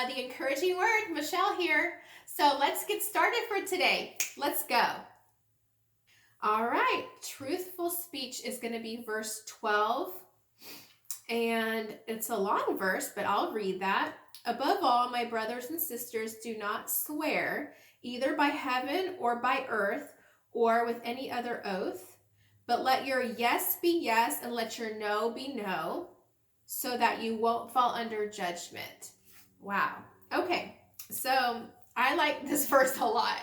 the encouraging word. Michelle here. So let's get started for today. Let's go. All right. Truthful speech is going to be verse 12. And it's a long verse, but I'll read that. Above all, my brothers and sisters, do not swear either by heaven or by earth or with any other oath, but let your yes be yes and let your no be no, so that you won't fall under judgment. Wow. Okay. So I like this verse a lot.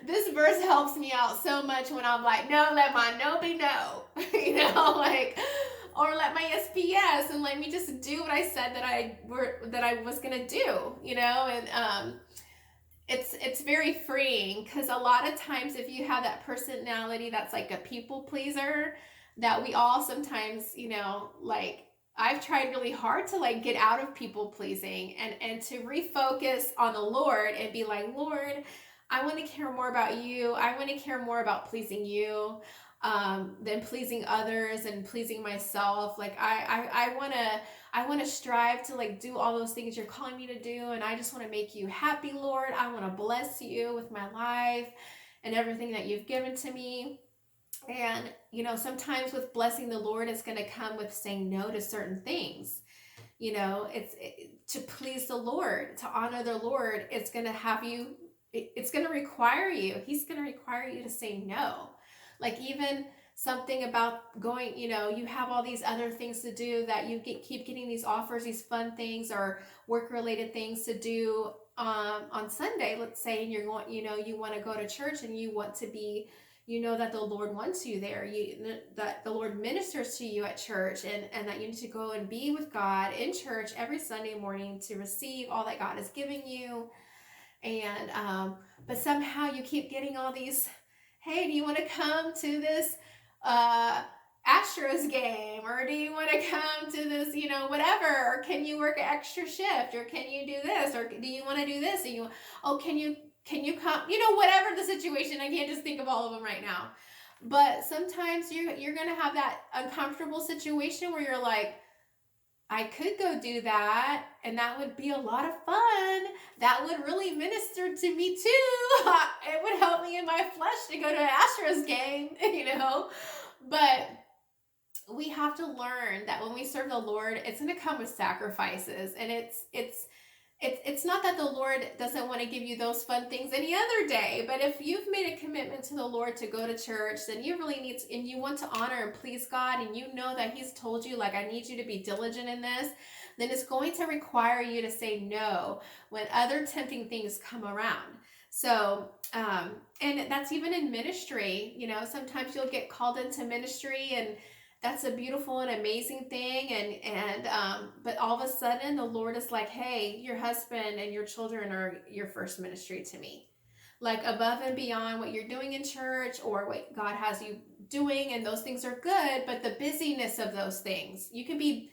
This verse helps me out so much when I'm like, no, let my no be no. Or let my yes be yes, and let me just do what I said that I was gonna do, and it's very freeing, because a lot of times if you have that personality that's like a people pleaser, that we all sometimes, I've tried really hard to get out of people pleasing and to refocus on the Lord and be like, Lord, I want to care more about you. I want to care more about pleasing you than pleasing others and pleasing myself. I want to strive to do all those things you're calling me to do, and I just want to make you happy, Lord. I want to bless you with my life and everything that you've given to me. And sometimes with blessing the Lord, it's going to come with saying no to certain things. To please the Lord, to honor the Lord, it's going to require you. He's going to require you to say no. Even something about going, you have all these other things to do, that you keep getting these offers, these fun things or work-related things to do on Sunday, let's say, and you're going, you want to go to church, and you want to be, that the Lord wants you there, that the Lord ministers to you at church, and that you need to go and be with God in church every Sunday morning to receive all that God is giving you. And but somehow you keep getting all these, hey, do you want to come to this Astros game, or do you want to come to this, whatever, or can you work an extra shift, or can you do this, or do you want to do this, and can you come, whatever the situation. I can't just think of all of them right now, but sometimes you're going to have that uncomfortable situation where you're like, I could go do that, and that would be a lot of fun. That would really minister to me too. It would help me in my flesh to go to an Astros game, But we have to learn that when we serve the Lord, it's going to come with sacrifices, and it's not that the Lord doesn't want to give you those fun things any other day, but if you've made a commitment to the Lord to go to church, then you really need to, and you want to honor and please God, and you know that He's told you, I need you to be diligent in this, then it's going to require you to say no when other tempting things come around. So, and that's even in ministry, sometimes you'll get called into ministry, and that's a beautiful and amazing thing, but all of a sudden the Lord is like, hey, your husband and your children are your first ministry to me, above and beyond what you're doing in church or what God has you doing, and those things are good, but the busyness of those things, you can be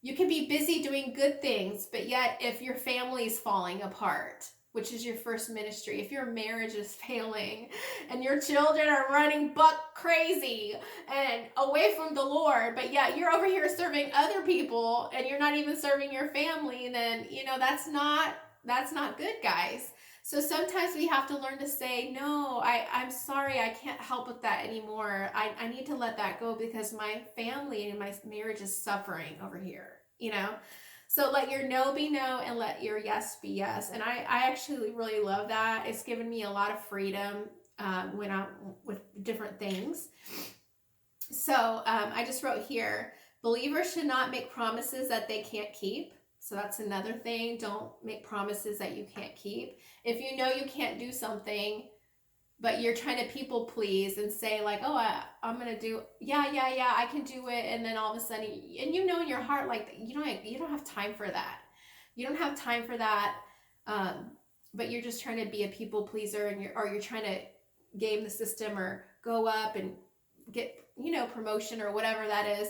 busy doing good things, but yet if your family is falling apart, which is your first ministry, if your marriage is failing and your children are running buck crazy and away from the Lord, but yet you're over here serving other people and you're not even serving your family, then that's not good, guys. So sometimes we have to learn to say, no, I'm sorry, I can't help with that anymore. I need to let that go because my family and my marriage is suffering over here, So let your no be no and let your yes be yes. And I actually really love that. It's given me a lot of freedom when I'm with different things. So I just wrote here, believers should not make promises that they can't keep. So that's another thing. Don't make promises that you can't keep. If you know you can't do something, but you're trying to people please and say I'm going to do, yeah, I can do it. And then all of a sudden, and in your heart, you don't have time for that. You don't have time for that. But you're just trying to be a people pleaser, and you're trying to game the system or go up and get, promotion or whatever that is.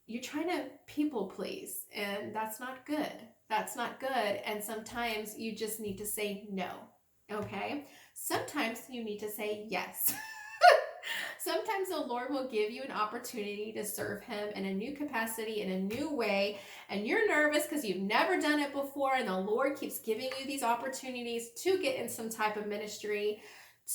You're trying to people please, and that's not good. That's not good. And sometimes you just need to say no. Okay. Sometimes you need to say yes. Sometimes the Lord will give you an opportunity to serve him in a new capacity, in a new way, and you're nervous because you've never done it before, and the Lord keeps giving you these opportunities to get in some type of ministry,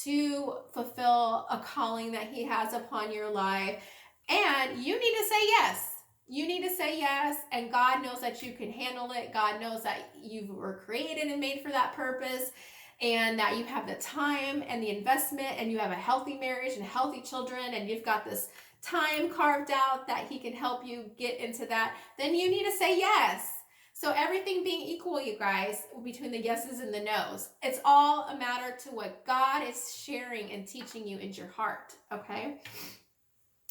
to fulfill a calling that he has upon your life. And you need to say yes. You need to say yes, and God knows that you can handle it. God knows that you were created and made for that purpose, and that you have the time and the investment, and you have a healthy marriage and healthy children, and you've got this time carved out that he can help you get into that. Then you need to say yes. So everything being equal, you guys, between the yeses and the nos, it's all a matter to what God is sharing and teaching you in your heart, okay?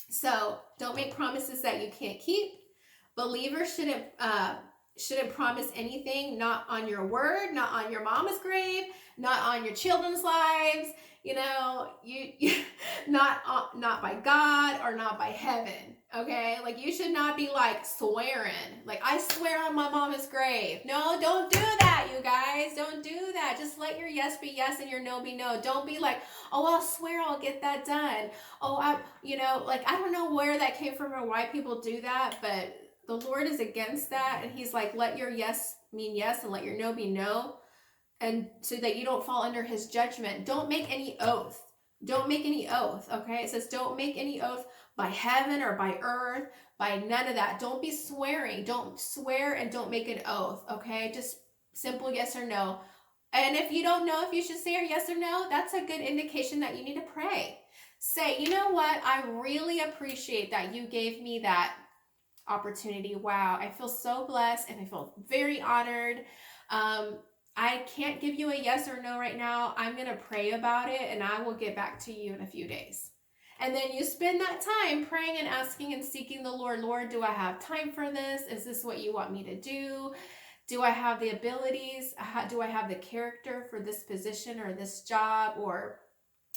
So don't make promises that you can't keep. Believers shouldn't promise anything, not on your word, not on your mama's grave, not on your children's lives, you not by God or not by heaven, okay? Like, you should not be like swearing, like, I swear on my mama's grave. No, don't do that, you guys. Don't do that. Just let your yes be yes and your no be no. Don't be like, oh, I'll swear I'll get that done. Oh, I don't know where that came from or why people do that, but the Lord is against that, and he's like, let your yes mean yes and let your no be no, and so that you don't fall under his judgment. Don't make any oath. Don't make any oath, okay? It says don't make any oath by heaven or by earth, by none of that. Don't be swearing. Don't swear and don't make an oath, okay? Just simple yes or no. And if you don't know if you should say yes or no, that's a good indication that you need to pray. Say, you know what? I really appreciate that you gave me that opportunity. Wow, I feel so blessed and I feel very honored. I can't give you a yes or no right now. I'm going to pray about it, and I will get back to you in a few days. And then you spend that time praying and asking and seeking the Lord. Lord, do I have time for this? Is this what you want me to do? Do I have the abilities? Do I have the character for this position or this job or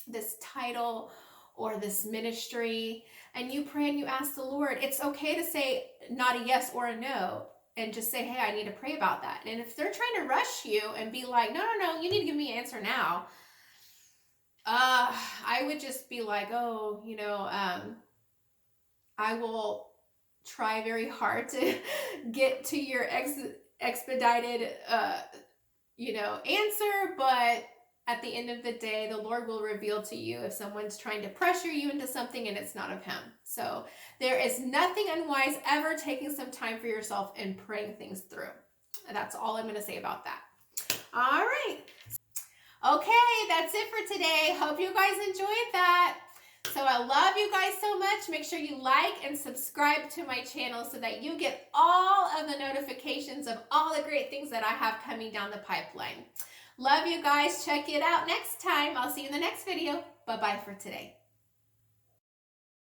this title or this ministry? And you pray and you ask the Lord. It's okay to say not a yes or a no, and just say, hey, I need to pray about that. And if they're trying to rush you and be like, no, you need to give me an answer now, I would just be like, I will try very hard to get to your expedited answer, but at the end of the day, the Lord will reveal to you if someone's trying to pressure you into something and it's not of him. So there is nothing unwise ever taking some time for yourself and praying things through. And that's all I'm going to say about that. All right. Okay, that's it for today. Hope you guys enjoyed that. So I love you guys so much. Make sure you like and subscribe to my channel so that you get all of the notifications of all the great things that I have coming down the pipeline. Love you guys. Check it out next time. I'll see you in the next video. Bye-bye for today.